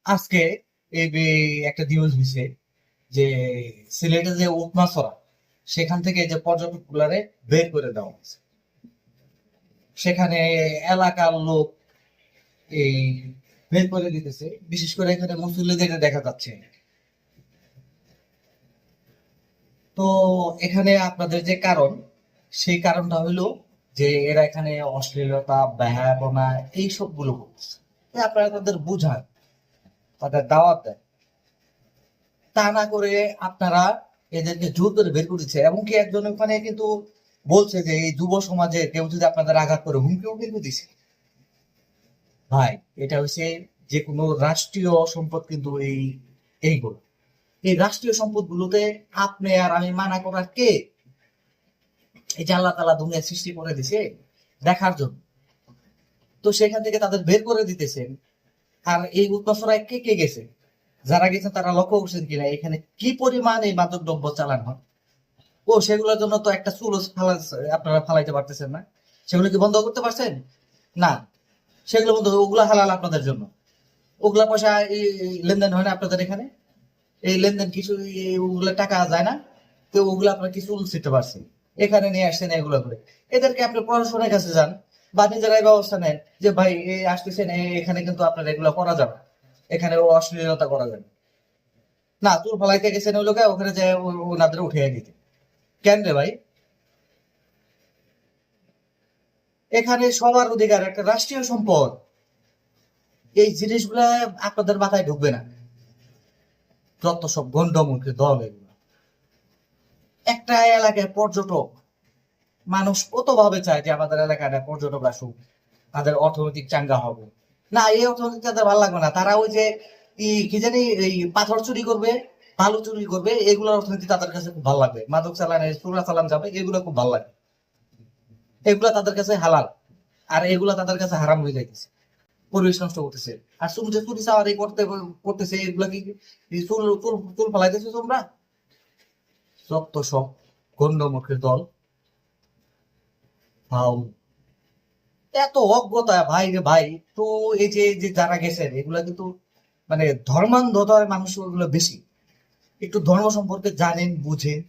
আজকে একটা নিউজ হয়েছে যে সিলেটে যে উটমাছড়া সেখান থেকে যে পর্যটক গুলারে বের করে দেওয়া হয়েছে। সেখানে এলাকার লোক এই বের করে দিতেছে, বিশেষ করে এখানে মুসল্লিদের দেখা যাচ্ছে। তো এখানে আপনাদের যে কারণ, সেই কারণটা হলো যে এরা এখানে অশ্লীলতা, বেহায়াপনা এইসব গুলো করতেছে। তো আপনারা তাদের বুঝান, তাদের দাওয়াত দেন, তা না করে আপনারা এদেরকে জোর করে বের করে দিচ্ছে। এমনকি একজন ওখানে কিন্তু বলছে যে এই যুব সমাজে কেউ যদি আপনাদের আঘাত করে হুমকিও কিন্তু দিছে। ভাই, এটা হচ্ছে যে কোনো রাষ্ট্রীয় সম্পদ, কিন্তু এইগুলো, এই রাষ্ট্রীয় সম্পদ গুলোতে আপনি আর আমি মানা করার কে? এই যে আল্লাহ তাআলা দুনিয়া সৃষ্টি করে দিছে দেখার জন্য, তো সেখান থেকে তাদের বের করে দিতেছেন। আর এই উৎপাসনায় কে কে গেছে? যারা গেছে তারা লক্ষ্য করছেন কিনা এখানে কি পরিমাণ এই মাদক দ্রব্য চালানো হয়? ও সেগুলোর জন্য তো একটা চুল আপনারা ফালাইতে পারতেছেন না। সেগুলো কি বন্ধ করতে পারছেন? না। সেগুলো বন্ধ, ওগুলা হালাল আপনাদের জন্য। ওগুলা পয়সা লেনদেন হয় না আপনাদের এখানে? এই লেনদেন কিছু, ওগুলা টাকা যায় না? তো ওগুলো আপনারা কিছু শিখতে পারছেন, এখানে নিয়ে আসছেন এগুলো করে। এদেরকে আপনি প্রশাসনের কাছে যান বা নিজেরাই ব্যবস্থা নেন যে ভাই এই আসতেছেন, এখানে কিন্তু আপনার এগুলো করা যাবে, এখানে অশ্লীলতা করা যাবে না। চুল ফালাইতে গেছেন ওই লোকে, ওখানে যে ওনাদের উঠিয়ে দিতে কেন রে ভাই? এখানে সবার অধিকার, একটা রাষ্ট্রীয় সম্পদ। এই জিনিসগুলা আপনাদের মাথায় ঢুকবে না। যত সব গন্ডমুখী দল এগুলো। একটা এলাকায় পর্যটক, মানুষ কত ভাবে চায় যে আমাদের এলাকাটা পর্যটক আসুক, তাদের অর্থনৈতিক চাঙ্গা হবে। না, এই অর্থনৈতিক তাদের ভালো লাগবে না। তারা ওই যে কি জানি এই পাথর চুরি করবে, বালু চুরি করবে, এগুলোর অর্থনীতি তাদের কাছে খুব ভালো লাগবে। মাদক চালানে চোরা চালান যাবে, এগুলো খুব ভালো লাগে। এগুলা তাদের কাছে হালাল, আর এগুলা তাদের কাছে হারাম হয়ে যাইতেছে, পরিবেশ নষ্ট করতেছে। আর তুমি যে চুরি চাওয়ার করতেছে, এগুলা কি চুল চুল চুল ফেলাইতেছো তোমরা? যত সব গন্ডমুখের দল, ভাও, এত অজ্ঞতা ভাই রে ভাই। তো এই যে যে যারা গেছেন এগুলা কিন্তু মানে ধর্মান্ধতার মানুষ এগুলো বেশি। একটু ধর্ম সম্পর্কে জানেন, বুঝেন,